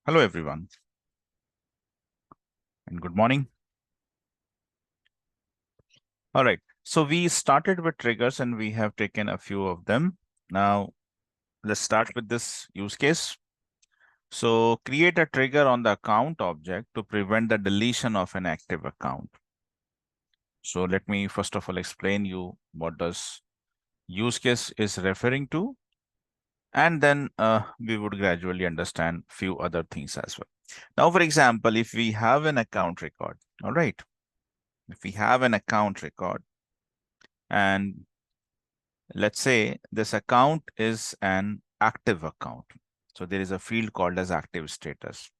Hello, everyone, and good morning. All right. So we started with triggers and we have taken a few of them. Now, let's start with this use case. So create a trigger on the account object to prevent the deletion of an active account. So let me first of all explain you what does use case is referring to, and then we would gradually understand few other things as well. Now, for example, if we have an account record, all right, if we have an account record and let's say this account is an active account. So there is a field called as active status.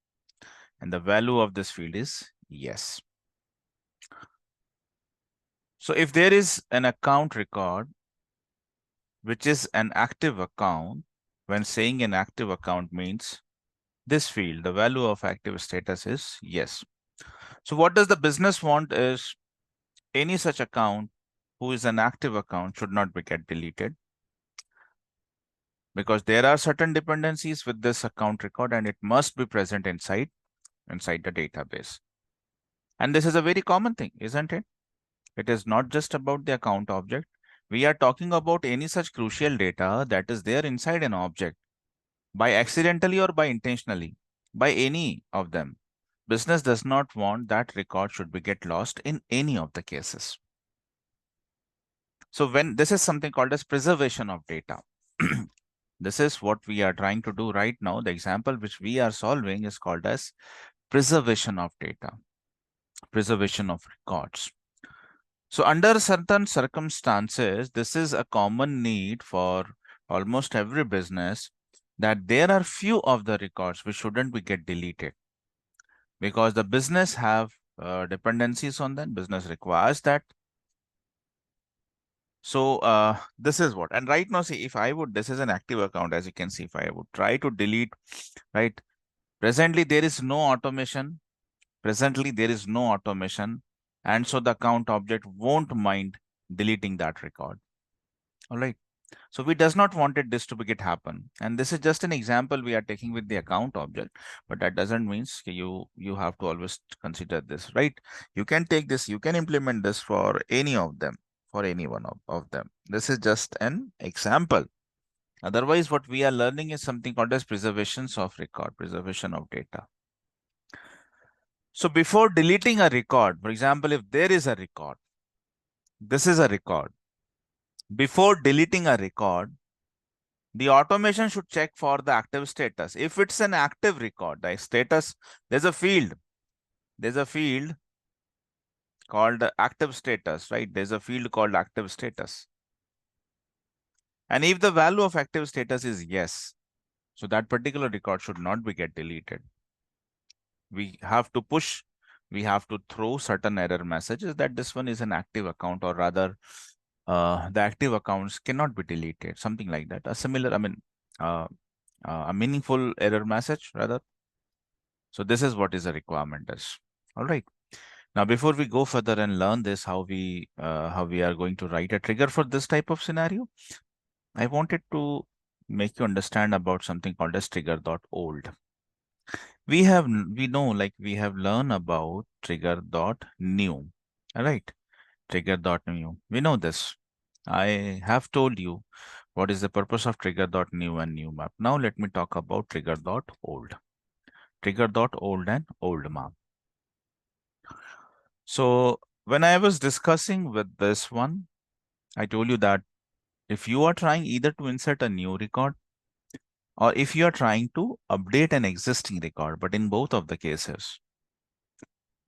And the value of this field is yes. So if there is an account record, which is an active account, when saying an active account means this field, the value of active status is yes. So what does the business want is any such account who is an active account should not be get deleted, because there are certain dependencies with this account record and it must be present inside the database. And this is a very common thing, isn't it? It is not just about the account object. We are talking about any such crucial data that is there inside an object by accidentally or by intentionally, by any of them. Business does not want that record should be get lost in any of the cases. So when this is something called as preservation of data. This is what we are trying to do right now. The example which we are solving is called as preservation of data, preservation of records. So under certain circumstances, this is a common need for almost every business, that there are few of the records which shouldn't be get deleted, because the business have dependencies on them. Business requires that. So this is what, and right now, see, if I would, this is an active account, as you can see, if I would try to delete, right? Presently, there is no automation. Presently, there is no automation. And so the account object won't mind deleting that record. All right. So we does not wanted this to be get happen. And this is just an example we are taking with the account object, but that doesn't mean you have to always consider this, right? You can take this, you can implement this for any of them, for any one of them. This is just an example. Otherwise, what we are learning is something called as preservations of record, preservation of data. So before deleting a record, for example, if there is a record, this is a record. Before deleting a record, the automation should check for the active status. If it's an active record, the status, there's a field called active status, right? There's a field called active status. And if the value of active status is yes, so that particular record should not be get deleted. We have to push, we have to throw certain error messages that this one is an active account, or rather the active accounts cannot be deleted, something like that. A similar, a meaningful error message rather. So this is what is a requirement is. All right. Now, before we go further and learn this, how we are going to write a trigger for this type of scenario, I wanted to make you understand about something called as trigger.old. We have learned about trigger.new. All right. Trigger.new. We know this. I have told you what is the purpose of trigger.new and new map. Now let me talk about trigger.old. Trigger.old and old map. So when I was discussing with this one, I told you that if you are trying either to insert a new record or if you are trying to update an existing record, but in both of the cases,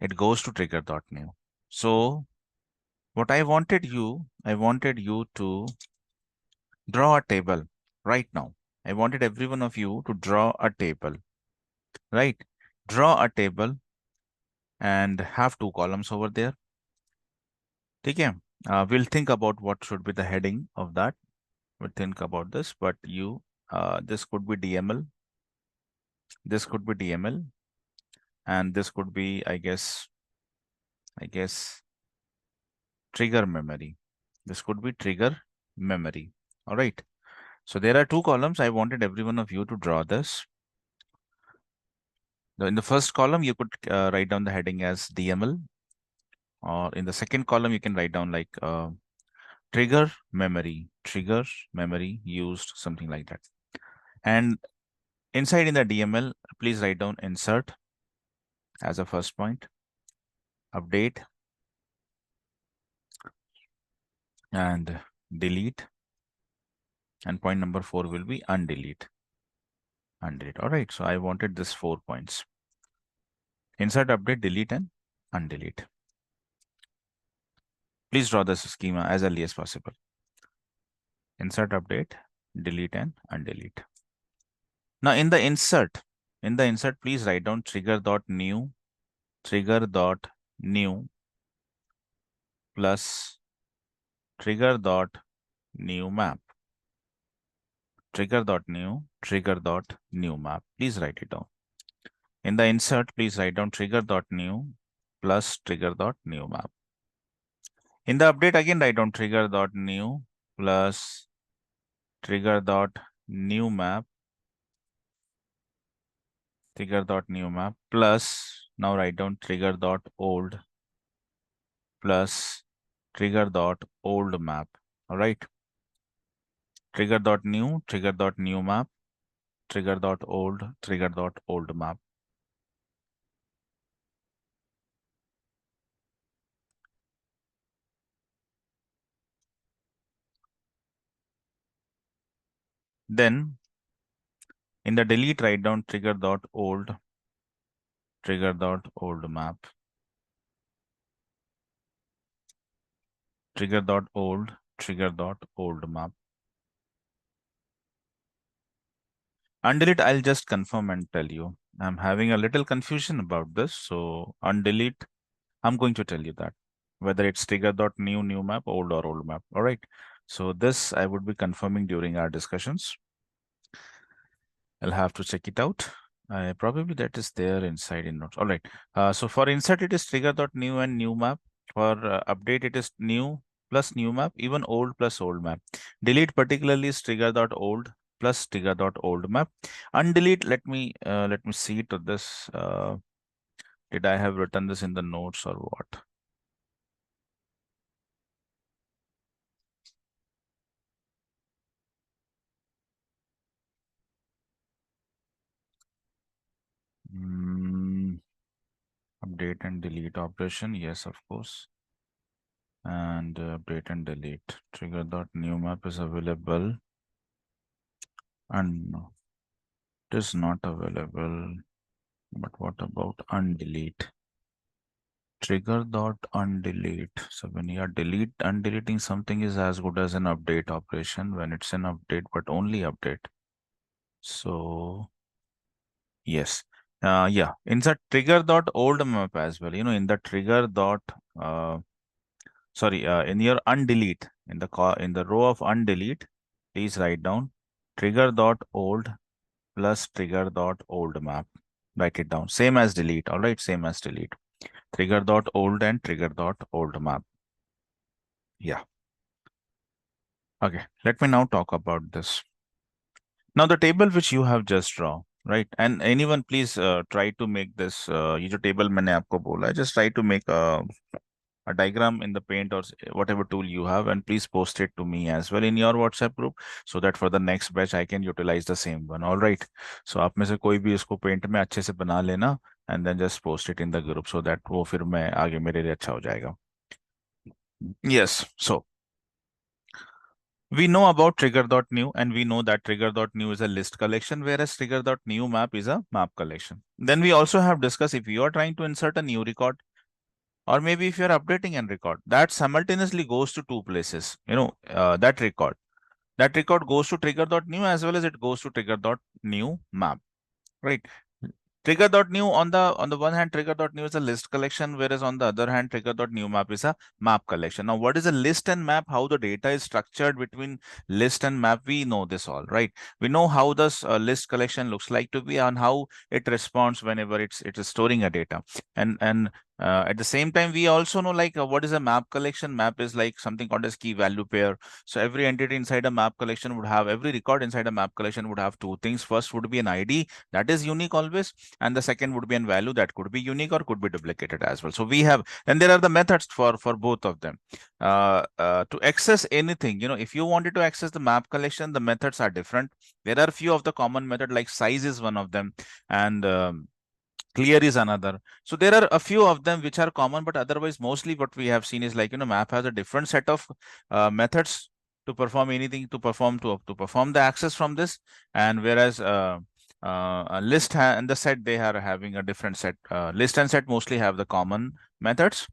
it goes to trigger.new. So what I wanted you to draw a table right now. I wanted every one of you to draw a table, right? Draw a table and have two columns over there. Okay. We'll think about what should be the heading of that. We'll think about this, but this could be DML. This could be DML. And this could be, I guess, trigger memory. This could be trigger memory. All right. So there are two columns. I wanted every one of you to draw this. In the first column, you could write down the heading as DML, or in the second column, you can write down like trigger memory used, something like that. And inside in the DML, please write down insert as a first point, update, and delete. And point number 4 will be undelete. All right, so I wanted this 4 points: insert, update, delete, and undelete. Please draw this schema as early as possible. Insert, update, delete, and undelete. Now in the insert, please write down trigger.new plus trigger.new map. Trigger.new map. Please write it down. In the insert, please write down trigger.new plus trigger.new map. In the update, again write down trigger.new plus trigger.new map. Trigger.new map plus, now write down trigger.old plus trigger.old map. All right. Trigger.new map, trigger.old map. Then in the delete, write down trigger.old map, trigger.old map. Undelete, I'll just confirm and tell you. I'm having a little confusion about this. So undelete, I'm going to tell you that whether it's trigger.new map, old or old map. All right. So this I would be confirming during our discussions. I'll have to check it out. Probably that is there inside in notes. All right. So for insert, it is trigger.new and new map. For update, it is new plus new map, even old plus old map. Delete particularly is trigger.old plus trigger.old map. Undelete, let me see to this. Did I have written this in the notes or what? Update and delete operation. Yes, of course. And update and delete. Trigger.new map is available. And no, it is not available. But what about undelete? Trigger.undelete. So when you are undeleting something is as good as an update operation when it's an update, but only update. So yes. Yeah, insert trigger.old map as well. In the in your undelete, in the row of undelete, please write down trigger.old plus trigger.old map. Write it down. Same as delete. All right, same as delete. Trigger.old and trigger.old map. Yeah. Okay. Let me now talk about this. Now the table which you have just drawn, right? And anyone please try to make this. ये जो table मैंने आपको बोला, just try to make a diagram in the paint or whatever tool you have, and please post it to me as well in your WhatsApp group so that for the next batch I can utilize the same one. All right. So आप में से कोई भी इसको paint में अच्छे से बना लेना and then just post it in the group so that वो फिर मैं आगे मेरे लिए अच्छा हो जाएगा. Yes. So we know about trigger.new and we know that trigger.new is a list collection, whereas trigger.new map is a map collection. Then we also have discussed if you are trying to insert a new record, or maybe if you're updating a record, that simultaneously goes to two places. That record goes to trigger.new as well as it goes to trigger.new map, right? Trigger.new on the one hand, trigger.new is a list collection, whereas on the other hand, trigger.new map is a map collection. Now, what is a list and map? How the data is structured between list and map? We know this all, right? We know how this list collection looks like to be and how it responds whenever it is storing a data. And At the same time, we also know like what is a map collection. Map is like something called as key value pair. So every entity inside a map collection would have, every record inside a map collection would have two things. First would be an ID that is unique always, and the second would be a value that could be unique or could be duplicated as well. So we have, then there are the methods for both of them. To access anything, if you wanted to access the map collection, the methods are different. There are few of the common method, like size is one of them, and clear is another. So there are a few of them which are common, but otherwise mostly what we have seen is like, map has a different set of methods to perform anything, to perform the access from this. And whereas a list and the set, they are having a different set. List and set mostly have the common methods.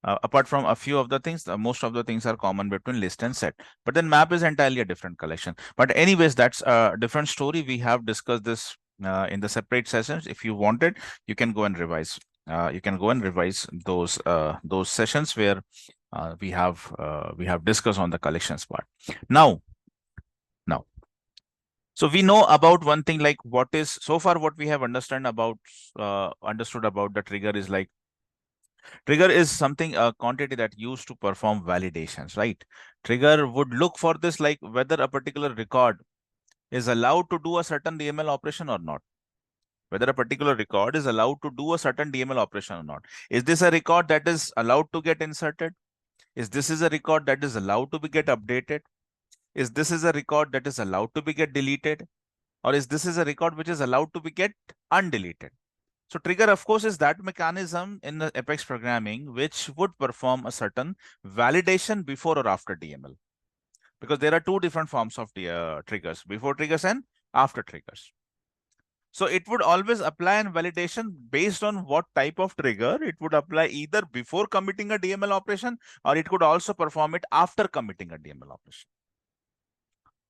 Apart from a few of the things, most of the things are common between list and set. But then map is entirely a different collection. But anyways, that's a different story. We have discussed this in the separate sessions. If you wanted, you can go and revise. You can go and revise those sessions where we have discussed on the collections part. Now, so we know about one thing, like what is so far what we have understood about the trigger is like, trigger is something, a quantity that used to perform validations, right? Trigger would look for this, like whether a particular record is allowed to do a certain DML operation or not. Whether a particular record is allowed to do a certain DML operation or not. Is this a record that is allowed to get inserted? Is this is a record that is allowed to be get updated? Is this is a record that is allowed to be get deleted? Or is this is a record which is allowed to be get undeleted? So trigger, of course, is that mechanism in the Apex programming which would perform a certain validation before or after DML. Because there are two different forms of triggers, before triggers and after triggers. So it would always apply an validation based on what type of trigger. It would apply either before committing a DML operation, or it could also perform it after committing a DML operation.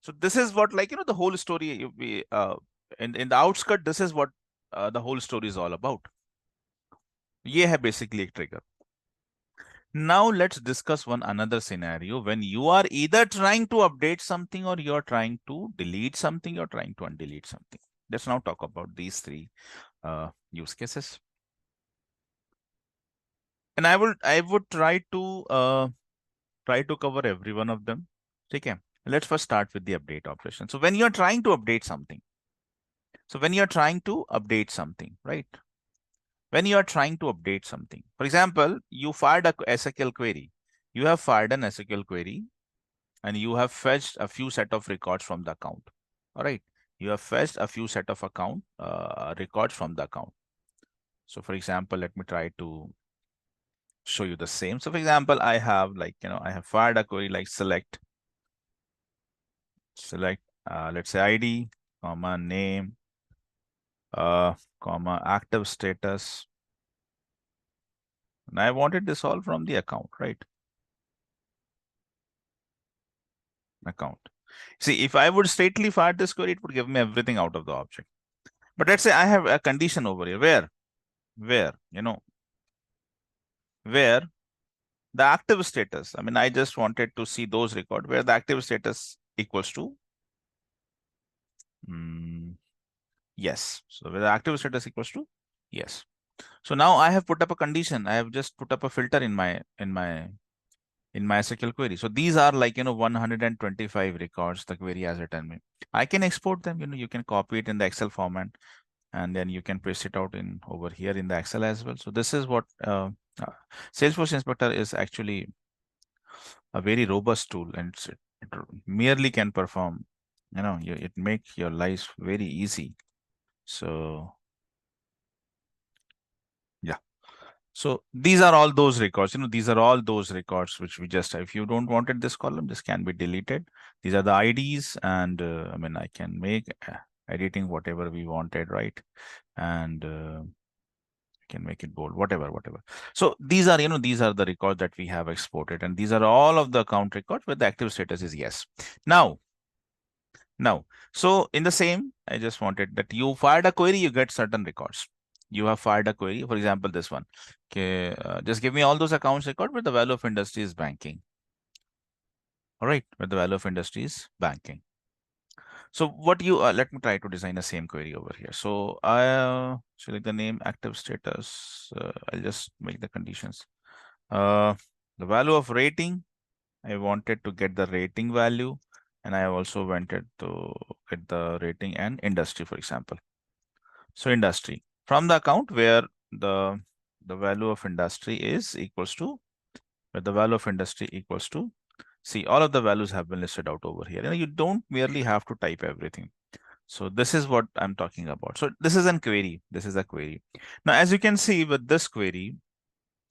So this is what, like, the whole story, in the outskirt, this is what the whole story is all about. ये है basically एक trigger. Now let's discuss one another scenario when you are either trying to update something or you're trying to delete something, you're trying to undelete something. Let's now talk about these three use cases. And I would try to cover every one of them. Okay. Let's first start with the update operation. So when you're trying to update something, right? When you are trying to update something, for example, you fired a SQL query. You have fired an SQL query and you have fetched a few set of records from the account. All right. You have fetched a few set of records from the account. So for example, let me try to show you the same. So for example, I have I have fired a query like select, let's say ID, comma, name, comma, active status. And I wanted this all from the account, right? Account. See, if I would straightly fire this query, it would give me everything out of the object. But let's say I have a condition over here where the active status, I mean, I just wanted to see those records where the active status equals to yes. So where the active status equals to yes. So now I have put up a condition. I have just put up a filter in my SQL query. So these are 125 records the query has returned me. I can export them. You can copy it in the Excel format, and then you can paste it out in over here in the Excel as well. So this is what Salesforce Inspector is actually a very robust tool, and it merely can perform. It makes your life very easy. So yeah. So these are all those records, these are all those records which we just, if you don't wanted this column, this can be deleted. These are the IDs, and I mean, I can make editing whatever we wanted, right? And can make it bold, whatever. So these are, these are the records that we have exported, and these are all of the account records where the active status is yes. Now, so in the same, I just wanted that you fired a query, you get certain records. You have fired a query, for example, this one. Okay, just give me all those accounts record where the value of industry is banking. All right, where the value of industry is banking. So what you let me try to design the same query over here. So I select the name, active status. I'll just make the conditions. The value of rating, I wanted to get the rating value, and I also wanted to get the rating and industry, for example. So industry from the account where the value of industry is equals to, where the value of industry equals to, see, all of the values have been listed out over here. You don't merely have to type everything. So this is what I'm talking about. So this is a query. This is a query. Now, as you can see with this query,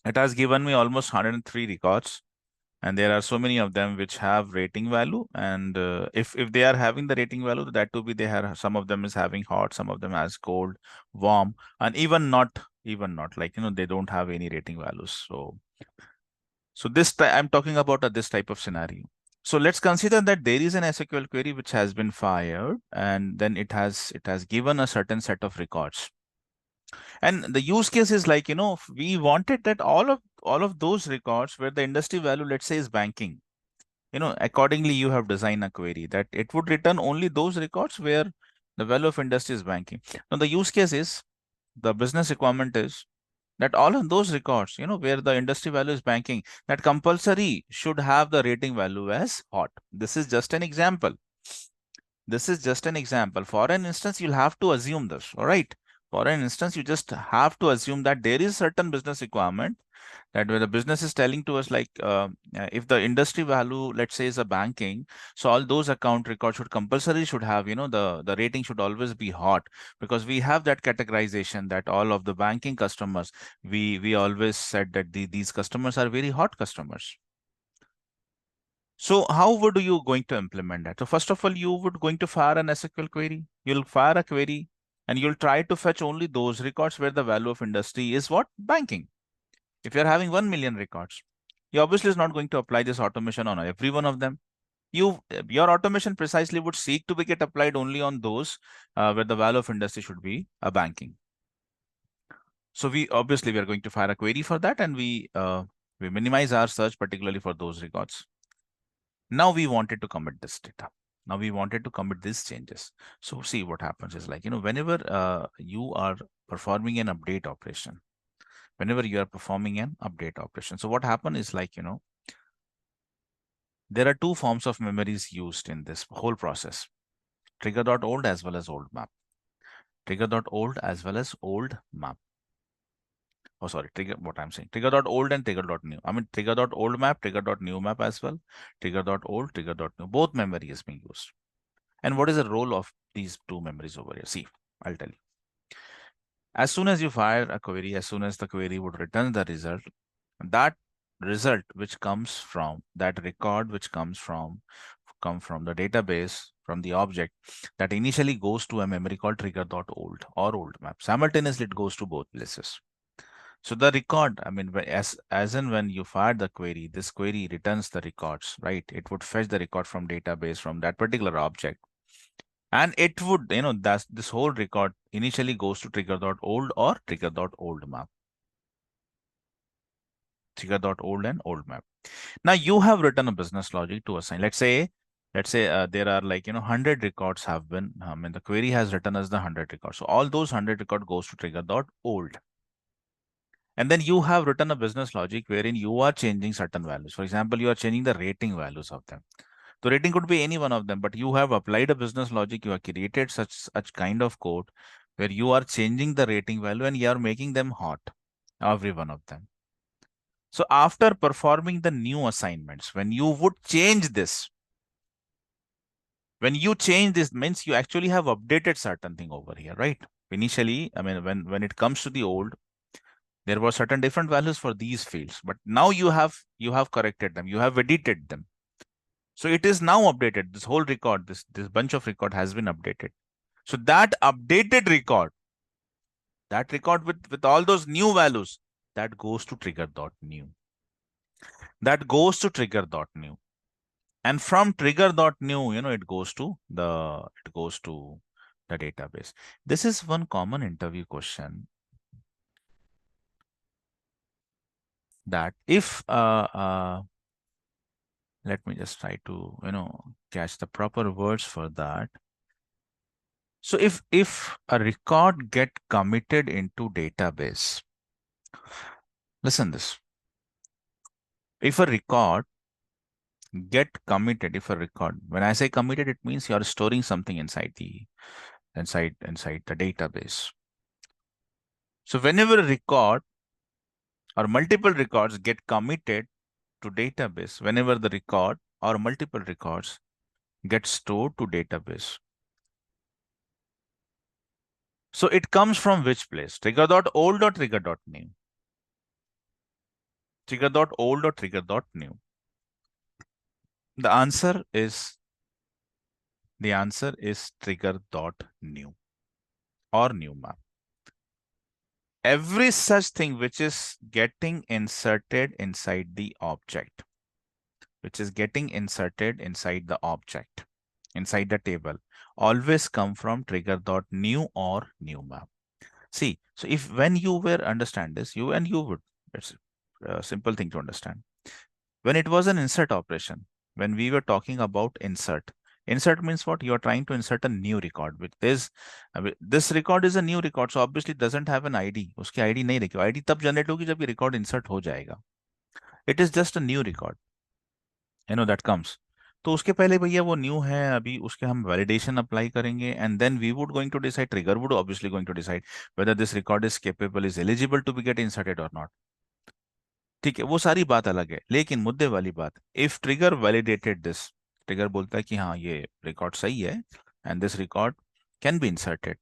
it has given me almost 103 records. And there are so many of them which have rating value. And if they are having the rating value, that to be they have, some of them is having hot, some of them has cold, warm, and even not like, they don't have any rating values. So this I'm talking about this type of scenario. So let's consider that there is an SQL query which has been fired, and then it has given a certain set of records. And the use case is like, we wanted that all of those records where the industry value, let's say, is banking. Accordingly, you have designed a query that it would return only those records where the value of industry is banking. Now, the use case is, the business requirement is that all of those records, where the industry value is banking, that compulsory should have the rating value as hot. This is just an example. This is just an example. For an instance, you'll have to assume this, all right? For an instance, you just have to assume that there is certain business requirement that where the business is telling to us like if the industry value, let's say, is a banking, so all those account records should have, the rating should always be hot, because we have that categorization that all of the banking customers, we always said that these customers are very hot customers. So how would you going to implement that? So first of all, you would going to fire an SQL query. You'll fire a query and you'll try to fetch only those records where the value of industry is what? Banking. If you're having 1 million records, you obviously is not going to apply this automation on every one of them. Your automation precisely would seek to be get applied only on those where the value of industry should be a banking. So we are going to fire a query for that, and we minimize our search particularly for those records. Now we wanted to commit this data. Now we wanted to commit these changes. So see what happens is like, whenever you are performing an update operation, so what happens is like, there are two forms of memories used in this whole process: trigger.old as well as old map. Trigger.old as well as old map. Oh, sorry, what I'm saying, trigger.old and trigger.new. I mean, trigger.old map, trigger.new map as well. Trigger.old, trigger.new. Both memory is being used. And what is the role of these two memories over here? See, I'll tell you. As soon as you fire a query, as soon as the query would return the result, that result which comes from that record, which come from the database, from the object, that initially goes to a memory called trigger.old or old map. Simultaneously, it goes to both places. So the record, I mean, as in when you fire the query, this query returns the records, right? It would fetch the record from database from that particular object. And it would, that's this whole record initially goes to trigger.old or trigger.old map. Trigger.old and old map. Now you have written a business logic to assign. Let's say there are like 100 records have been. And the query has written as the 100 records. So all those 100 record goes to trigger.old. And then you have written a business logic wherein you are changing certain values. For example, you are changing the rating values of them. The rating could be any one of them, but you have applied a business logic. You have created such kind of code where you are changing the rating value and you are making them hot, every one of them. So after performing the new assignments, when you would change this, means you actually have updated certain thing over here, right? Initially, I mean, when it comes to the old, there were certain different values for these fields, but now you have corrected them, you have edited them. So it is now updated. This whole record, this bunch of record has been updated. So that updated record, with all those new values, that goes to trigger.new. That goes to trigger.new. And from trigger.new, it goes to the database. This is one common interview question, that if let me just try to catch the proper words for that. So if a record get committed into database, listen this. If a record get committed, if a record, when I say committed, it means you are storing something inside the database. So whenever a record or multiple records get committed to database, whenever the record or multiple records get stored to database, so it comes from which place? Trigger.old or trigger.new? Trigger.old or trigger.new? The answer is trigger.new or new map. Every such thing which is getting inserted inside the object, inside the table, always come from trigger.new or new map. See, so if when you were understand this, you would, it's a simple thing to understand. When it was an insert operation, when we were talking about insert means what? You are trying to insert a new record with this record is a new record, so obviously it doesn't have an ID. उसकी ID नहीं रखी, ID तब generate होगी जब ये record insert हो जाएगा. It is just a new record, that comes. तो उसके पहले भैया वो न्यू है, अभी उसके हम वैलिडेशन अप्लाई करेंगे and then we would going to decide, trigger would obviously going to decide whether this record is capable, is eligible to be get inserted और नॉट. ठीक है, वो सारी बात अलग है, लेकिन मुद्दे वाली बात, if trigger validated this, trigger बोलता है कि हाँ ये रिकॉर्ड सही है and this record can be inserted.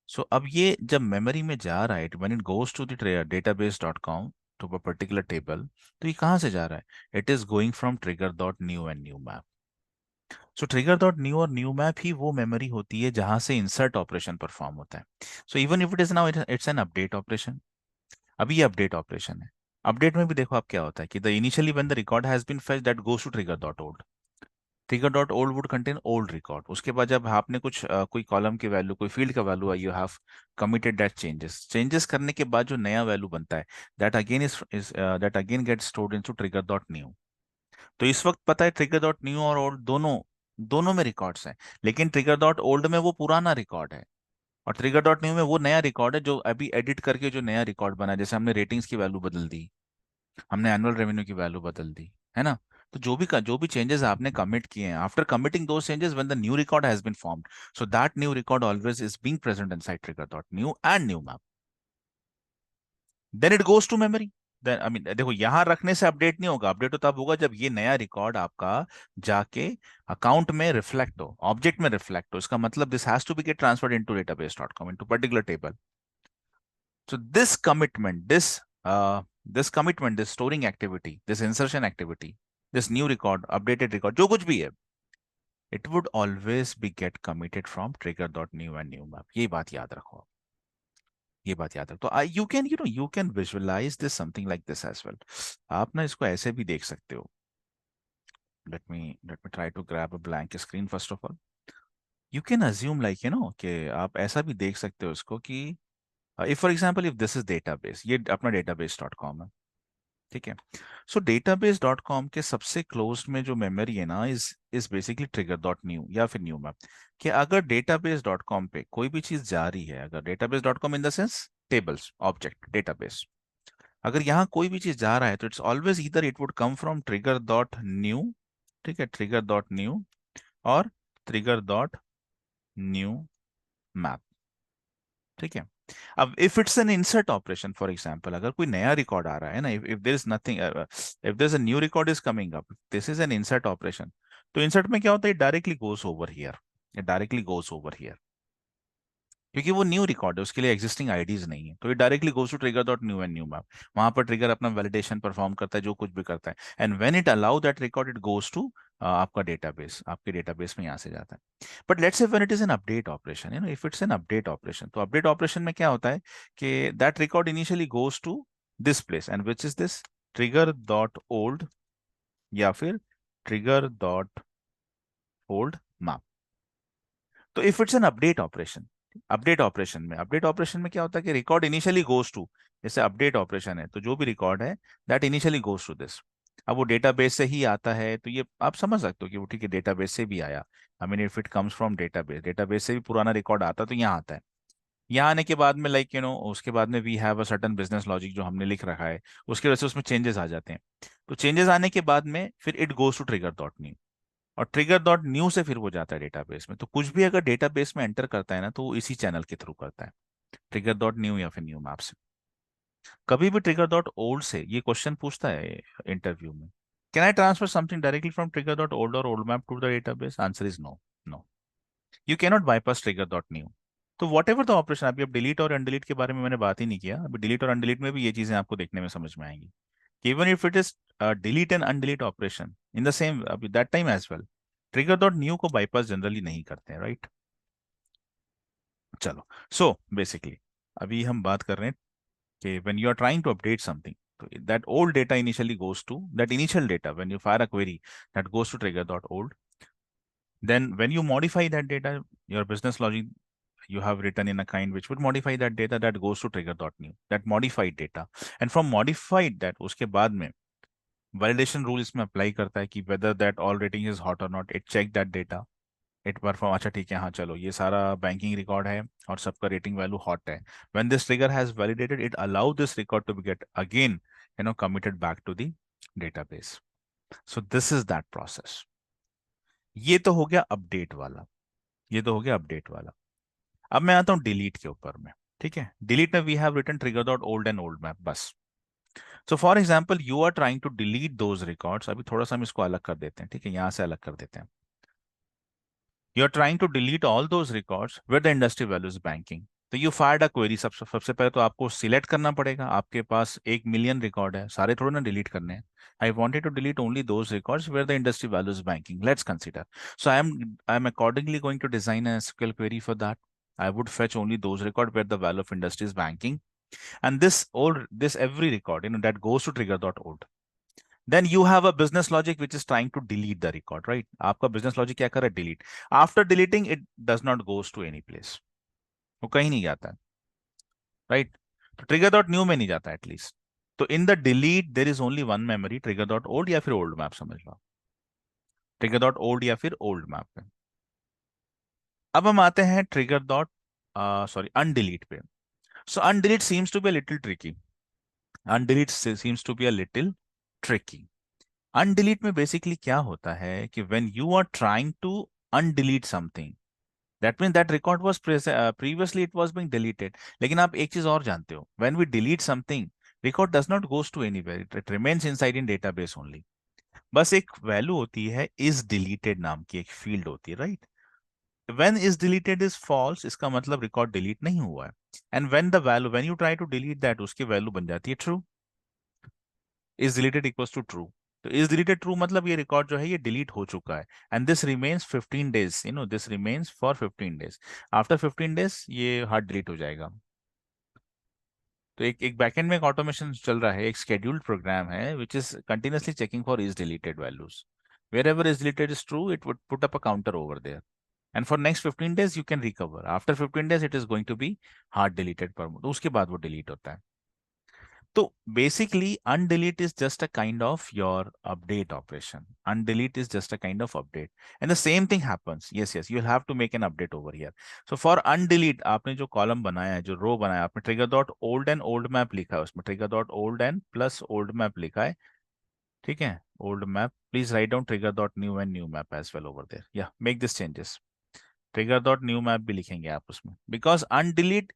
So अब ये जब मेमोरी में जा रहा है, when it goes to the database.com to a particular table, तो ये कहाँ से जा रहा है? It is going from trigger.new and new map. So trigger.new और न्यू मैप ही वो मेमोरी होती है जहां से इंसर्ट ऑपरेशन परफॉर्म होता है. So even if it is now it's an update operation. अभी ये अपडेट ऑपरेशन है. अपडेट में भी देखो आप क्या होता है कि the initially when the record has been fetched that goes to trigger.old. trigger.old would contain old record. उसके बाद जब आपने कुछ कोई कॉलम की वैल्यू, कोई फील्ड का value, you have committed that changes करने के बाद जो नया वैल्यू बनता है, that again get stored into trigger.new. तो इस वक्त पता है trigger.new और old दोनों दोनों में रिकॉर्ड्स हैं, लेकिन trigger.old में वो पुराना रिकॉर्ड है और trigger.new में वो नया रिकॉर्ड है जो अभी एडिट करके जो नया रिकॉर्ड बना है. जैसे हमने रेटिंग्स की वैल्यू बदल दी, हमने एनुअल रेवेन्यू की वैल्यू बदल दी, है ना? तो जो भी चेंजेस आपने कमिट किए हैं, after committing those changes when the new record has been formed, so that new record always is being present inside trigger.new and new map. Then it goes to memory. Then I mean देखो, यहां रखने से update नहीं होगा. Update तो तब होगा जब ये नया रिकॉर्ड आपका जाके अकाउंट में रिफ्लेक्ट हो, ऑब्जेक्ट में रिफ्लेक्ट हो. इसका मतलब this has to be get transferred into database.com into particular table. So this commitment, this storing activity, this insertion activity, this new record, updated record, जो कुछ भी है, it would always be get committed from trigger.new and new map. ये बात याद रखो आप. ये बात याद रखो. तो you can visualize this something like this as well. आप ना इसको ऐसे भी देख सकते हो. Let me try to grab a blank screen first of all. You can assume like कि आप ऐसा भी देख सकते हो इसको कि if for example if this is database, ये अपना database.com है, ठीक है. सो database.com के सबसे क्लोज में जो मेमोरी है ना इज बेसिकली trigger.new या फिर न्यू मैप. कि अगर database.com पे कोई भी चीज जा रही है, अगर database.com in the sense tables, object, database, अगर यहाँ कोई भी चीज जा रहा है तो it's always either it would come from trigger.new, ठीक है, trigger.new और trigger.new मैप. ठीक है. अब if it's an insert operation, for example अगर कोई नया रिकॉर्ड आ रहा है ना, if there is nothing, if there is a new record is coming up, this is an insert operation. तो इंसर्ट में क्या होता है? Directly goes over here, it directly goes over here, क्योंकि वो न्यू रिकॉर्ड है, उसके लिए एग्जिस्टिंग आईडीज नहीं है. तो ये directly goes to trigger.new and new map. वहां पर ट्रिगर अपना वैलिडेशन परफॉर्म करता है, जो कुछ भी करता है, and when it allow that record it goes to आपका डेटाबेस, आपके डेटाबेस में यहाँ से जाता है. But let's say when it is an update operation, if it's an update operation, तो अपडेट ऑपरेशन में क्या होता है कि that record initially goes to this place and which is this trigger.old या फिर trigger.old मैप. तो if it's an update operation में क्या होता है कि रिकॉर्ड इनिशियली गोज टू, जैसे अपडेट ऑपरेशन है तो जो भी रिकॉर्ड है that initially goes to this. अब वो डेटाबेस से ही आता है तो ये आप समझ सकते हो कि वो ठीक है डेटाबेस से भी आया। I mean if it comes from database, database से भी पुराना रिकॉर्ड आता तो यहाँ आता है। यहाँ आने के बाद में लाइक उसके बाद में we have a certain business logic जो हमने लिख रखा है, उसकी वजह से उसमें चेंजेस आ जाते हैं। तो चेंजेस आने के बाद में फिर it goes to trigger dot new, और ट्रिगर डॉट न्यू से फिर वो जाता है डेटाबेस में। तो कुछ भी अगर डेटाबेस में एंटर करता है ना तो वो इसी चैनल के थ्रू करता है, ट्रिगर डॉट न्यू या फिर न्यू मैप से। कभी भी ट्रिगर डॉट ओल्ड से ये क्वेश्चन पूछता है इंटरव्यू में, can I transfer something directly from trigger dot old और old map to the database? Answer is no. No, you cannot bypass trigger dot new. तो वॉट एवर द ऑपरेशन, अभी अब delete और अनडिलीट के बारे में मैंने बात ही नहीं किया, अभी डिलीट और अनडिलीट में भी ये चीजें आपको देखने में समझ में आएंगी कि even if it is delete and undelete operation in the same अभी that time as well, trigger dot new को बाईपास जनरली नहीं करते हैं, राइट। चलो, सो बेसिकली अभी हम बात कर रहे हैं कि when you are trying to update something, so that old data initially goes to that initial data when you fire a query, that goes to trigger dot old. Then when you modify that data, your business logic you have written in a kind which would modify that data, that goes to trigger dot new, that modified data. And from modified that उसके बाद में validation rule इसमें apply करता है कि whether that all rating is hot or not, it check that data, it perform, अच्छा ठीक है हाँ चलो ये सारा बैंकिंग रिकॉर्ड है और सबका रेटिंग वैल्यू हॉट है। When this trigger has validated, it allow this record to be get again committed back to the database. So this is that process. ये तो हो गया अपडेट वाला, ये तो हो गया अपडेट वाला। अब मैं आता हूं डिलीट के ऊपर में। ठीक है, डिलीट में we have written trigger dot old and old map बस। So for example you are trying to delete those records, अभी थोड़ा सा हम इसको अलग कर देते हैं, ठीक है यहां से अलग कर देते हैं। You are trying to delete all those records with the industry values banking. तो यू फायर्ड अ क्वेरी, सबसे पहले तो आपको सिलेक्ट करना पड़ेगा, आपके पास 1 मिलियन रिकॉर्ड है, सारे थोड़े ना डिलीट करने हैं। I wanted to delete only those records where the industry values banking, let's consider. So I am accordingly going to design a SQL query for that. I would fetch only those record where the value of industry is banking, and this every record that goes to trigger dot old. Then you have a business logic which is trying to delete the record, right? आपका business logic क्या कर रहा है? Delete. After deleting, it does not goes to any place. वो कहीं नहीं जाता है, right? तो trigger dot new में नहीं जाता at least. तो in the delete there is only one memory, trigger dot old या फिर old map, समझ लो trigger dot old या फिर old map पे। अब हम आते हैं trigger dot sorry undelete पे। So undelete seems to be a little tricky. Undelete seems to be a little tricky. अनडिलीट में बेसिकली क्या होता है कि when you are trying to undelete something, that mean that record was previously it was being deleted. लेकिन आप एक चीज और जानते हो, when we delete something, record does not goes to anywhere, it remains inside in database only. बस एक value होती है इज डिलीटेड नाम की, एक फील्ड होती है, right. When is deleted is false, इसका मतलब रिकॉर्ड डिलीट नहीं हुआ है। And when the value, when you try to delete that, उसकी वैल्यू बन जाती है true. Is deleted equals to true. तो इज डिलीटेड ट्रू मतलब ये रिकॉर्ड जो है ये डिलीट हो चुका है। And this remains 15 days, this remains for 15 days. After 15 days ये हार्ड डिलीट हो जाएगा। तो एक बैकएंड में एक ऑटोमेशन चल रहा है, एक शेड्यूल्ड प्रोग्राम है which is continuously checking for is deleted values. wherever is deleted is true, it would put up a counter over there, and for next 15 days you can recover. After 15 days it is going to be hard deleted per month, उसके बाद वो delete होता है। तो basically undelete is just a kind of your update operation. Undelete is just a kind of update, and the same thing happens. Yes, you'll have to make an update over here. So for undelete आपने जो column बनाया है, जो रो बनाया है, आपने trigger dot old and old map लिखा है, उसमें trigger dot old and plus old map लिखा है। ठीक है, old map, please write down trigger dot new and new map as well over there, या make this changes. Trigger dot new map भी लिखेंगे आप उसमें, because undelete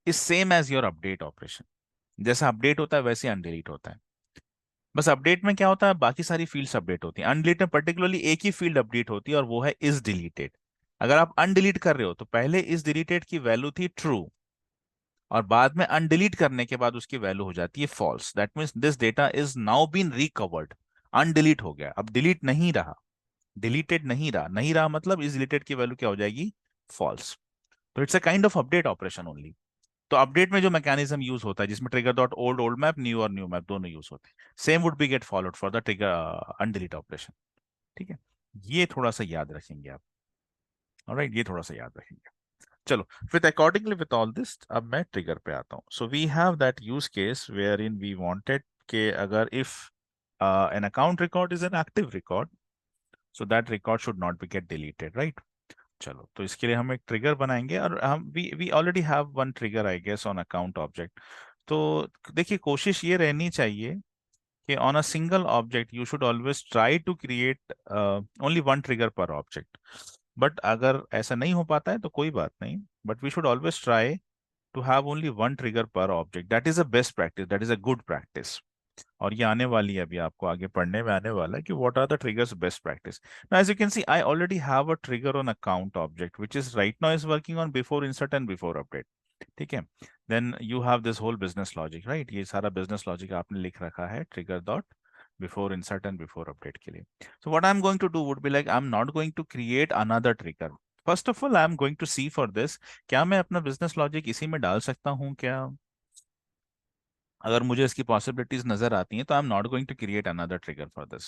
is same as your update operation. जैसा अपडेट होता है वैसे अनडिलीट होता है। बस अपडेट में क्या होता है, बाकी सारी फील्ड्स अपडेट होती हैं, अनडिलीट में पर्टिकुलरली एक ही फील्ड अपडेट होती है और वो है इज डिलीटेड। अगर आप अनडिलीट कर रहे हो तो पहले इज डिलीटेड की वैल्यू थी ट्रू, और बाद में अनडिलीट करने के बाद उसकी वैल्यू हो जाती है false. That means this data is now been recovered, undelete हो गया, अब डिलीट नहीं रहा, डिलीटेड नहीं रहा मतलब इज डिलीटेड की वैल्यू क्या हो जाएगी, फॉल्स। तो it's a kind of update operation only. तो अपडेट में जो मैकेनिज्म यूज होता है जिसमें trigger dot old old map, new और न्यू मैप दोनों यूज होते हैं, same would be get followed for the trigger undelete operation. ठीक है, ये थोड़ा सा याद रखेंगे आप। ऑलराइट, ये थोड़ा सा याद रखेंगे। चलो, with accordingly with all this अब मैं ट्रिगर पे आता हूँ। So we have that use case wherein we wanted के अगर if an account record is an active record, so that record should not be get deleted, right? चलो, तो इसके लिए हम एक ट्रिगर बनाएंगे, और हम we already have one trigger I guess on account object. तो देखिए, कोशिश ये रहनी चाहिए कि on a single object you should always try to create only one trigger per object. But अगर ऐसा नहीं हो पाता है तो कोई बात नहीं, but we should always try to have only one trigger per object. That is a best practice. That is a good practice. और ये आने वाली है, अभी आपको आगे पढ़ने में आने वाला है कि what are the triggers best practice. Now, as you can see, I already have a trigger on account object, which is right now is working on before insert and before update. ठीक है. Then you have this whole business logic, right? ये सारा business logic आपने लिख रखा है trigger dot before insert and before update के लिए. So what I'm going to do would be like, I'm not going to create another trigger. First of all, I'm going to see for this, क्या मैं अपना business logic इसी में डाल सकता हूँ क्या? अगर मुझे इसकी पॉसिबिलिटीज नजर आती हैं तो I am not going to create another trigger for this.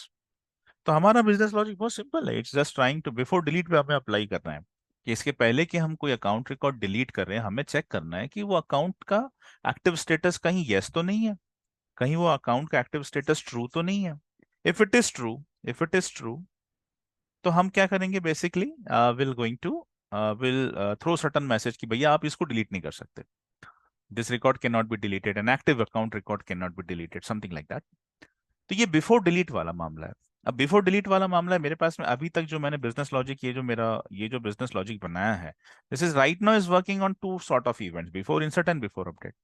तो हमारा बिजनेस लॉजिक बहुत सिंपल है. It's just trying to before delete पे हमें अप्लाई करना है कि इसके पहले कि हम कोई अकाउंट रिकॉर्ड डिलीट कर रहे हैं, हमें चेक करना है कि वो अकाउंट का एक्टिव स्टेटस कहीं येस तो नहीं है, कहीं वो अकाउंट का एक्टिव स्टेटस ट्रू तो नहीं है. If it is true, if it is true, तो हम क्या करेंगे basically, will going to will throw certain message कि भैया आप इसको डिलीट नहीं कर सकते. This record can not be deleted, an active account record can not be deleted, something like that. तो ये बिफोर डिलीट वाला मामला है. अब बिफोर डिलीट वाला मामला है मेरे पास में अभी तक जो मैंने बिजनेस लॉजिक, ये जो बिजनेस लॉजिक बनाया है, this is right now is working on to sort of events, before insert and before update.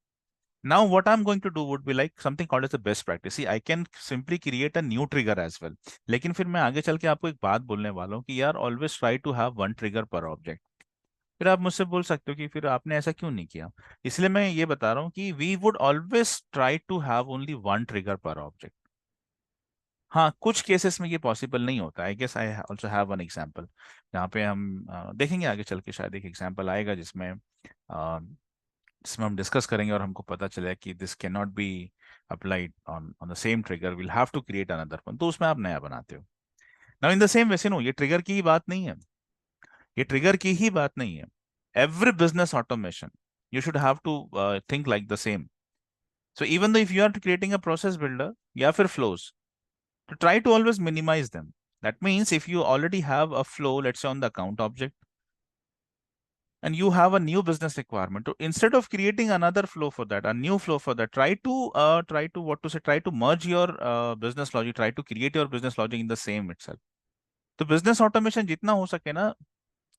Now what I am going to do would be like something called as the best practice. See, I can simply create a new trigger as well. लेकिन फिर मैं आगे चल के आपको एक बात बोलने वाला हूँ कि यार always try to have one trigger per object. फिर आप मुझसे बोल सकते हो कि फिर आपने ऐसा क्यों नहीं किया. इसलिए मैं ये बता रहा हूँ कि we would always try to have only one trigger per object. हाँ, कुछ केसेस में ये पॉसिबल नहीं होता. I guess I also have one example जहाँ पे हम देखेंगे आगे चल के, शायद एक एग्जांपल आएगा जिसमें हम डिस्कस करेंगे और हमको पता चले कि this can not be applied on on the same trigger, will have to create another one. तो उसमें आप नया बनाते हो. नाउ इन द सेम वैसे नो, ये ट्रिगर की ही बात नहीं है, ये ट्रिगर की ही बात नहीं है. Every business automation you should have to think like the same. So even though if you are creating a process builder या फिर flows, to try to always minimize them. That means if you already have a flow, let's say on the account object, and you have a new business requirement, so instead of creating another flow for that, a new flow for that, try to merge your business logic, try to create your business logic in the same itself. तो business automation जितना हो सके ना,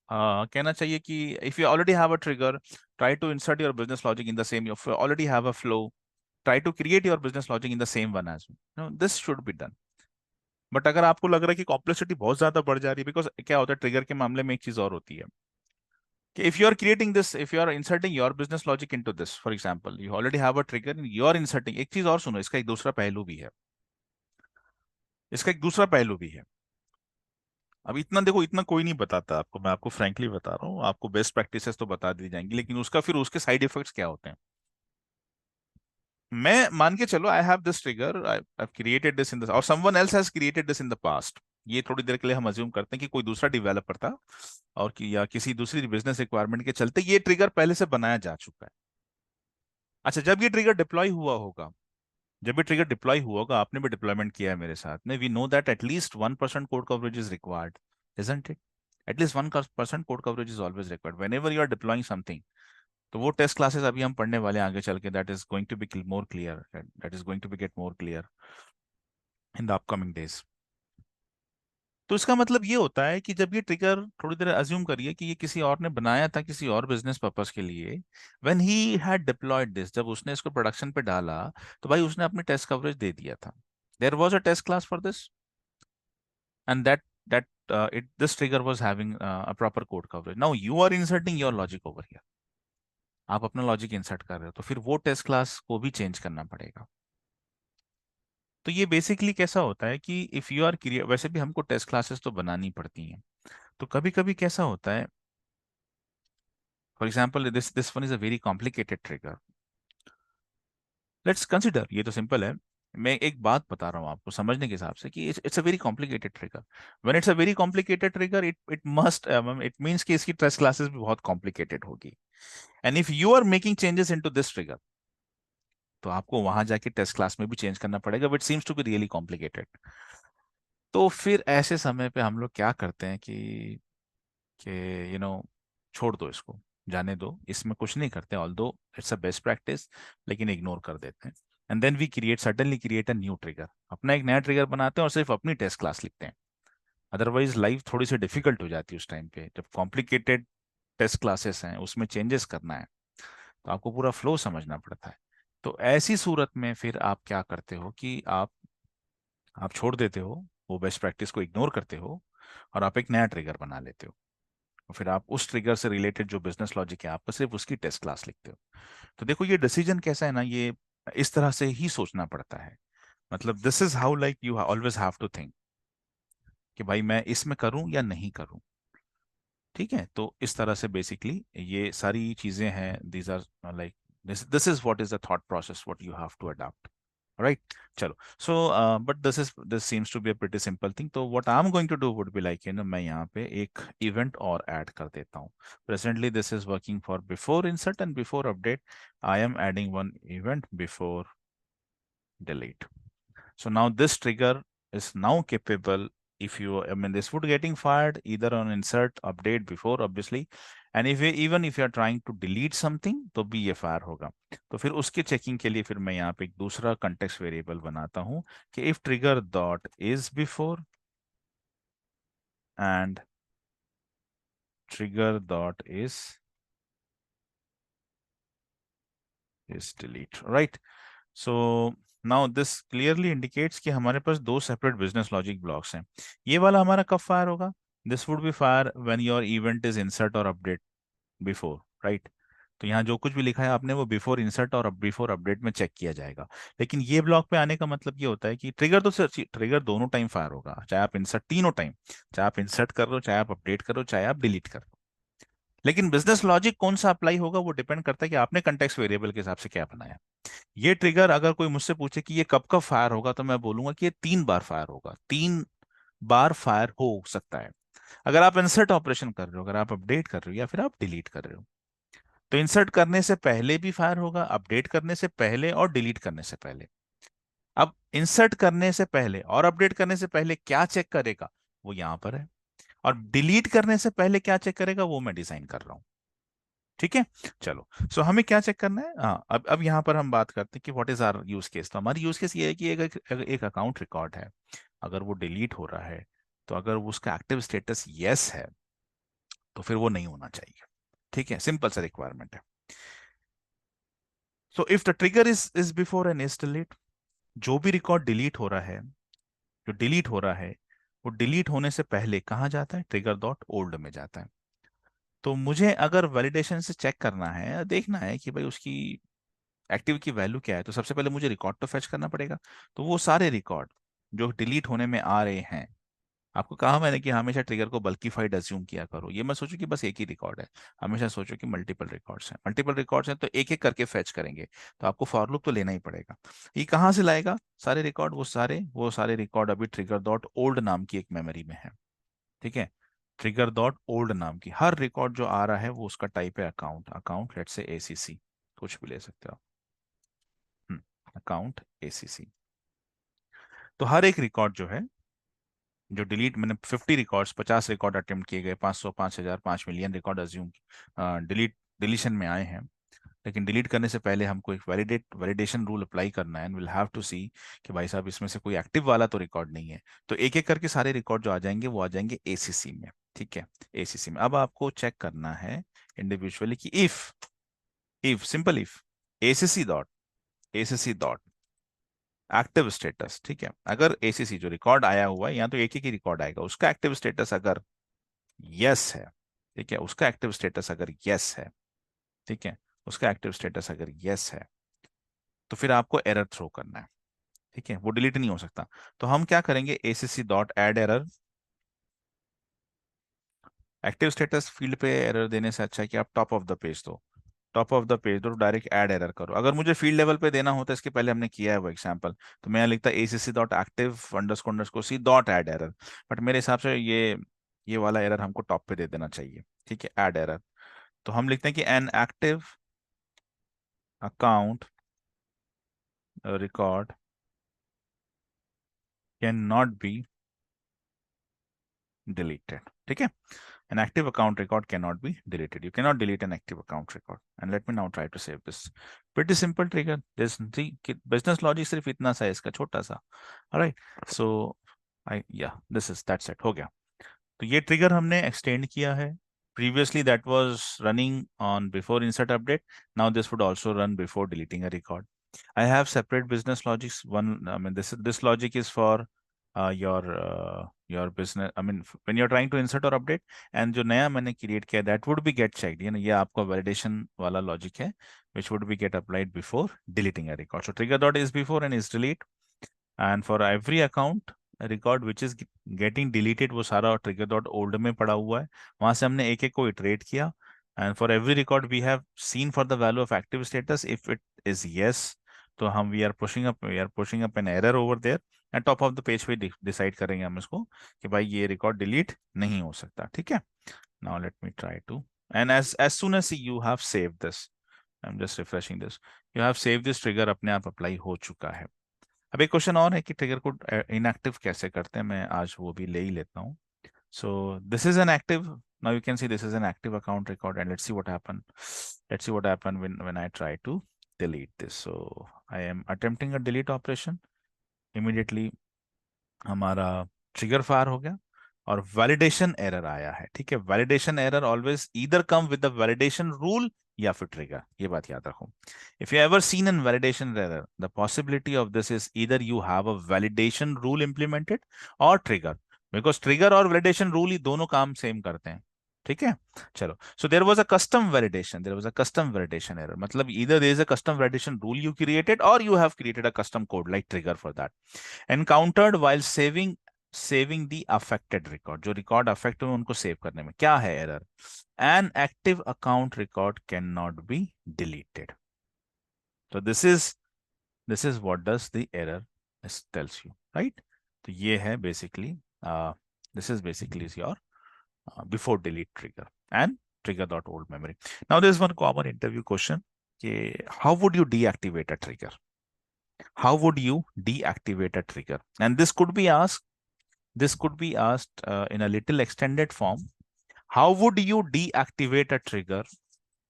कहना चाहिए कि if you already have a trigger, try to insert your business logic in the same. If you already have a flow, try to create your business logic in the same one as well. This should be done. But अगर आपको लग रहा है कि complexity बहुत ज्यादा बढ़ जा रही है, बिकॉज क्या होता है ट्रिगर के मामले में एक चीज और होती है कि if you are creating this, if you are inserting your business logic into this, for example you already have a trigger, you are inserting. एक चीज और सुनो, इसका एक दूसरा पहलू भी है, इसका एक दूसरा पहलू भी है. अब इतना देखो, इतना कोई नहीं बताता आपको, मैं आपको फ्रैंकली बता रहा हूँ. आपको बेस्ट प्रैक्टिसेस तो बता दी जाएंगी, लेकिन उसका फिर उसके साइड इफेक्ट्स क्या होते हैं. मैं मान के चलो, I have this trigger, I have created this in the, और someone else has created this in the past. ये थोड़ी देर के लिए हम अज्यूम करते हैं कि कोई दूसरा डेवलपर था और या किसी दूसरी बिजनेस रिक्वायरमेंट के चलते ये ट्रिगर पहले से बनाया जा चुका है. अच्छा, जब ये ट्रिगर डिप्लॉय हुआ होगा, जब ये ट्रिगर डिप्लॉय हुआ होगा, आपने भी डिप्लॉयमेंट किया है मेरे साथ में, we know that at least 1% code coverage is required, isn't it? At least 1% code coverage is always required whenever you are deploying something. तो वो टेस्ट क्लासेस अभी हम पढ़ने वाले हैं आगे चल के. That is going to be more clear, that is going to be get more clear in the upcoming days. तो इसका मतलब ये होता है कि जब ये ट्रिगर, थोड़ी देर अज्यूम करिए कि ये किसी और ने बनाया था किसी और बिजनेस पर्पस के लिए, when he had deployed this, जब उसने इसको प्रोडक्शन पे डाला, तो भाई उसने अपनी टेस्ट कवरेज दे दिया था. There was a test class for this, and that it this trigger was having a proper code coverage. Now you are inserting your logic over here. आप अपना लॉजिक इंसर्ट कर रहे हो, तो फिर वो टेस्ट क्लास को भी चेंज करना पड़ेगा. तो ये बेसिकली कैसा होता है कि इफ यू आर क्रिएट, वैसे भी हमको टेस्ट क्लासेस तो बनानी पड़ती हैं. तो कभी कभी कैसा होता है, for example this one is a very complicated trigger. Let's consider, ये तो सिंपल है, मैं एक बात बता रहा हूँ आपको समझने के हिसाब से कि it's a very complicated trigger. When it's a very complicated trigger, it must, it means कि इसकी टेस्ट क्लासेस भी बहुत कॉम्प्लिकेटेड होगी. And if you are making changes into this trigger, तो आपको वहां जाके टेस्ट क्लास में भी चेंज करना पड़ेगा, but seems to be really complicated. तो फिर ऐसे समय पे हम लोग क्या करते हैं कि यू नो छोड़ दो इसको, जाने दो, इसमें कुछ नहीं करते, although it's a best practice, लेकिन इग्नोर कर देते हैं। And then we create a new trigger, अपना एक नया ट्रिगर बनाते हैं और सिर्फ अपनी टेस्ट क्लास लिखते हैं। अदरवाइज लाइफ थोड़ी सी डिफिकल्ट हो जाती है उस टाइम पे, जब कॉम्प्लिकेटेड टेस्ट क्लासेस हैं, उसमें चेंजेस करना है, तो आपको पूरा फ्लो समझना पड़ता है। तो ऐसी सूरत में फिर आप क्या करते हो कि आप छोड़ देते हो, वो बेस्ट प्रैक्टिस को इग्नोर करते हो, और आप एक नया ट्रिगर बना लेते हो। और फिर आप उस ट्रिगर से रिलेटेड जो बिजनेस लॉजिक है आपका, सिर्फ उसकी टेस्ट क्लास लिखते हो। तो देखो ये डिसीजन कैसा है ना, ये इस तरह से ही सोचना पड़ता है। मतलब this is how like you always have to think कि भाई मैं इसमें करूं या नहीं करूं। ठीक है, तो इस तरह से बेसिकली ये सारी चीजें हैं, these are like this is what is the thought process what you have to adopt. Right, चलो। So but this seems to be a pretty simple thing. तो what I am going to do would be like, मैं यहाँ पे एक event और add कर देता हूँ। Presently this is working for before insert and before update. I am adding one event before delete. So now this trigger is now capable. If you, I mean, this would getting fired either on insert update before, obviously, and if even if you are trying to delete something, तो भी ये fire होगा। तो फिर उसके checking के लिए फिर मैं यहाँ पे एक दूसरा कंटेक्स्ट वेरिएबल बनाता हूँ कि if trigger dot is before and trigger dot is delete, right. So now this clearly indicates कि हमारे पास दो सेपरेट बिजनेस लॉजिक ब्लॉक्स हैं। ये वाला हमारा कब फायर होगा? This would be fire when your event is insert और अपडेट बिफोर, राइट। तो यहाँ जो कुछ भी लिखा है आपने वो बिफोर इंसर्ट और बिफोर अपडेट में चेक किया जाएगा। लेकिन ये ब्लॉक पे आने का मतलब ये होता है कि ट्रिगर तो ट्रिगर दोनों टाइम फायर होगा, चाहे आप इंसर्ट तीनों टाइम, चाहे आप इंसर्ट कर रहे हो, चाहे आप अपडेट करो, चाहे आप डिलीट कर रहे हो। लेकिन बिजनेस लॉजिक कौन सा अप्लाई होगा वो डिपेंड करता है कि आपने कंटेक्स्ट वेरिएबल के हिसाब से क्या बनाया। ये ट्रिगर अगर कोई मुझसे पूछे कि ये कब कब फायर होगा, तो मैं बोलूंगा कि ये 3 बार फायर होगा, 3 बार फायर हो सकता है। अगर आप इंसर्ट ऑपरेशन कर रहे हो, अगर आप अपडेट कर रहे हो, या फिर आप डिलीट कर रहे हो। तो इंसर्ट करने से पहले भी फायर होगा, अपडेट करने से पहले और डिलीट करने से पहले। अब इंसर्ट करने से पहले और अपडेट करने से पहले क्या चेक करेगा, वो यहां पर है। और डिलीट करने से पहले क्या चेक करेगा, वो मैं डिजाइन कर रहा हूं। ठीक है, चलो। सो हमें क्या चेक करना है? हाँ, अब यहाँ पर हम बात करते हैं कि what is our use case. तो हमारी यूज केस ये है कि एक अकाउंट रिकॉर्ड है, अगर वो डिलीट हो रहा है, तो अगर वो उसका एक्टिव स्टेटस यस है, तो फिर वो नहीं होना चाहिए। ठीक है, सिंपल सा रिक्वायरमेंट है। So if the trigger is before N is delete, जो भी रिकॉर्ड डिलीट हो रहा है, जो डिलीट हो रहा है, वो डिलीट होने से पहले कहाँ जाता है? ट्रिगर डॉट ओल्ड में जाता है। तो मुझे अगर वैलिडेशन से चेक करना है, देखना है कि भाई उसकी एक्टिव की वैल्यू क्या है, तो सबसे पहले मुझे रिकॉर्ड तो फेच करना पड़ेगा। तो वो सारे रिकॉर्ड जो डिलीट होने में आ रहे हैं, आपको कहा मैंने कि हमेशा ट्रिगर को बल्कीफाइड अज्यूम किया करो। ये मत सोचो कि बस एक ही रिकॉर्ड है, हमेशा सोचो कि मल्टीपल रिकॉर्ड्स हैं। मल्टीपल रिकॉर्ड्स हैं तो एक एक करके फेच करेंगे, तो आपको फॉर लूप तो लेना ही पड़ेगा। ये कहाँ से लाएगा सारे रिकॉर्ड? वो सारे रिकॉर्ड अभी ट्रिगर डॉट ओल्ड नाम की एक मेमोरी में है। ठीक है, ट्रिगर डॉट ओल्ड नाम की हर रिकॉर्ड जो आ रहा है, वो उसका टाइप है account. Account let's say ACC, कुछ भी ले सकते हो आप। Account ACC. तो हर एक रिकॉर्ड जो है, जो डिलीट, मैंने 50 रिकॉर्ड्स, 50 रिकॉर्ड अटेम्प्ट किए गए, 500, 5,000, 5 मिलियन रिकॉर्ड अज्यूम डिलीशन में आए हैं। लेकिन डिलीट करने से पहले हमको एक वैलिडेशन रूल अप्लाई करना है, एंड विल हैव टू सी कि भाई साहब इसमें से कोई एक्टिव वाला तो रिकॉर्ड नहीं है। तो एक एक करके सारे रिकॉर्ड जो आ जाएंगे, वो आ जाएंगे एसीसी में। ठीक है, एसीसी में अब आपको चेक करना है इंडिविजुअली कि if simple if ACC dot active status. ठीक है, अगर एसीसी जो रिकॉर्ड आया हुआ है, या तो एक ही रिकॉर्ड आएगा, उसका एक्टिव स्टेटस अगर यस है, ठीक है, उसका एक्टिव स्टेटस अगर यस है, ठीक है, उसका एक्टिव स्टेटस अगर यस है, तो फिर आपको एरर थ्रो करना है। ठीक है, वो डिलीट नहीं हो सकता। तो हम क्या करेंगे, ACC dot add error. Active status field पे एरर देने से अच्छा है कि आप टॉप ऑफ द पेज दो। टॉप ऑफ द पेज दो, डायरेक्ट ऐड एरर करो। अगर मुझे फील्ड लेवल पे देना होता, इसके पहले हमने किया है वो एग्जांपल, तो मैं यहाँ लिखता ACC dot active underscore C dot add error. But मेरे हिसाब से ये वाला एरर हमको टॉप पे दे देना चाहिए। ठीक है, ऐड एरर। तो हम लिखते हैं कि N active account record cannot be deleted. ठीक है? An active account record cannot be deleted. You cannot delete an active account record. And let me now try to save this. Pretty simple trigger. There's business logic सिर्फ इतना सा है इसका छोटा सा. All right. So that's it. हो गया. तो ये ट्रिगर हमने एक्सटेंड किया है. Previously that was running on before insert update. Now this would also run before deleting a record. I have separate business logics. This logic is for your business. When you're trying to insert or update, and जो नया मैंने create किया, that would be get checked. ये आपका validation वाला logic है, which would be get applied before deleting a record. So trigger dot is before and is delete, and for every account record which is getting deleted वो सारा trigger dot old में पड़ा हुआ है. वहां से हमने एक एक को इटरेट किया, and for every record we have seen for the value of active status. If it is yes, तो हम we are pushing up an error over there, and top of the page पे decide करेंगे हम इसको कि भाई ये record delete नहीं हो सकता. ठीक है. Now let me try to, and as soon as you have save this, I am just refreshing this, you have save this trigger अपने आप अप्लाई हो चुका है. अब एक क्वेश्चन और है कि ट्रिगर को इनएक्टिव कैसे करते हैं. मैं आज वो भी ले ही लेता हूँ. So this is an active. Now you can see this is an active account record, and let's see what happen when I try to delete this. So I am attempting a delete operation. Immediately हमारा trigger fire हो गया और validation error आया है. ठीक है. Validation error always either come with the validation rule या फिर ट्रिगर. ये बात याद रखो. If you ever seen an validation error, the possibility of this is either you have a validation rule implemented और ट्रिगर, बिकॉज ट्रिगर और validation rule ही दोनों काम सेम करते हैं. ठीक है. चलो. So there was a custom validation error. मतलब either there is a custom validation rule you created और you have created a custom code like trigger for that, encountered while saving the affected record. जो record affect हुए उनको save करने में क्या है error. An active account record can not be deleted. तो this is what does the error tells you, right. तो ये है basically this is basically your before delete trigger and trigger dot old memory. Now there is one common interview question कि how would you deactivate a trigger. How would you deactivate a trigger? And this could be asked in a little extended form. How would you deactivate a trigger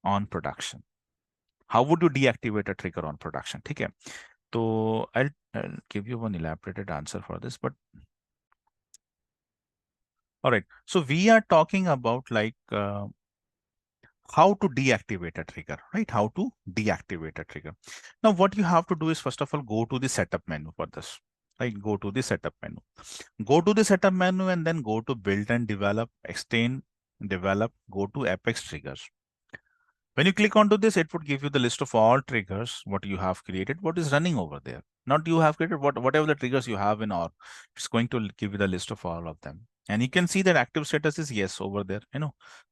on production? How would you deactivate a trigger on production? ठीक है. तो I'll give you one elaborated answer for this, but all right. So we are talking about like how to deactivate a trigger, right? How to deactivate a trigger. Now, what you have to do is first of all go to the setup menu for this. Right? Go to the setup menu. Go to the setup menu and then go to build and develop, extend, develop, go to Apex triggers. When you click onto this, it would give you the list of all triggers, what you have created, what is running over there. Not you have created, whatever the triggers you have in OR, it's going to give you the list of all of them. And you can see that active status is yes over there.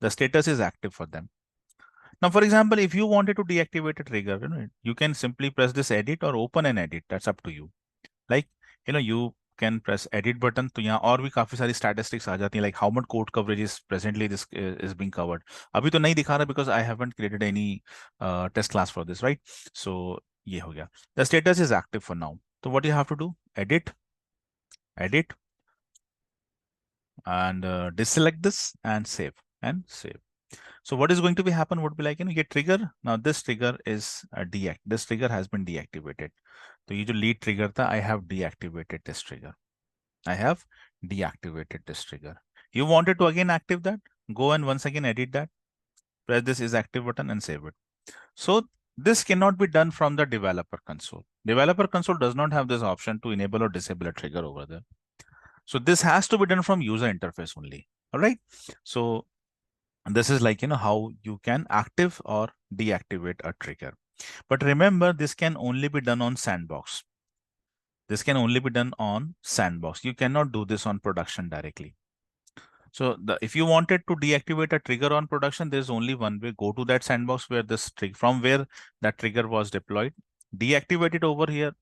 The status is active for them. Now, for example, if you wanted to deactivate a trigger, you can simply press this edit or open an edit. That's up to you. Like, you can press edit button. तो यहाँ और भी काफी सारी statistics आ जाती हैं, like how much code coverage is presently this is being covered. अभी तो नहीं दिखा रहा because I haven't created any test class for this, right? So ये हो गया. The status is active for now. So what you have to do? Edit, and deselect this and save. So what is going to be happen would be like, ये trigger. Now this trigger is this trigger has been deactivated. तो ये जो lead trigger था, I have deactivated this trigger. You wanted to again active that? Go and once again edit that. Press this is active button and save it. So this cannot be done from the developer console. Developer console does not have this option to enable or disable a trigger over there. So this has to be done from user interface only. All right. So this is like, how you can active or deactivate a trigger. But remember, this can only be done on sandbox. You cannot do this on production directly. So if you wanted to deactivate a trigger on production, there's only one way. Go to that sandbox where this trigger, from where that trigger was deployed, deactivate it over there,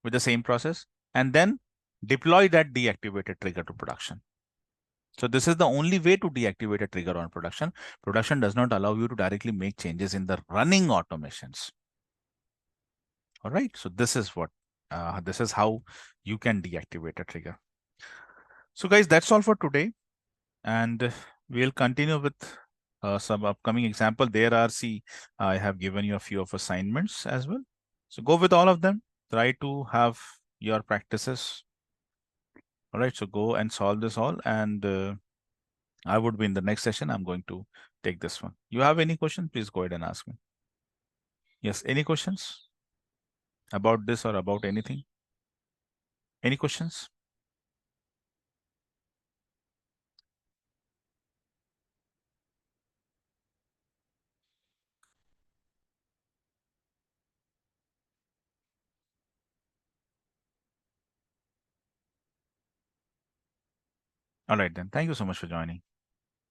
with the same process, and then deploy that deactivated trigger to production. So this is the only way to deactivate a trigger on production. Production does not allow you to directly make changes in the running automations. All right. So this is what, this is how you can deactivate a trigger. So guys, that's all for today. And we'll continue with some upcoming example. There are, see, I have given you a few of assignments as well. So go with all of them. Try to have your practices. All right. So go and solve this all. And I would be in the next session. I'm going to take this one. You have any question? Please go ahead and ask me. Yes. Any questions about this or about anything? Any questions? All right, then. Thank you so much for joining.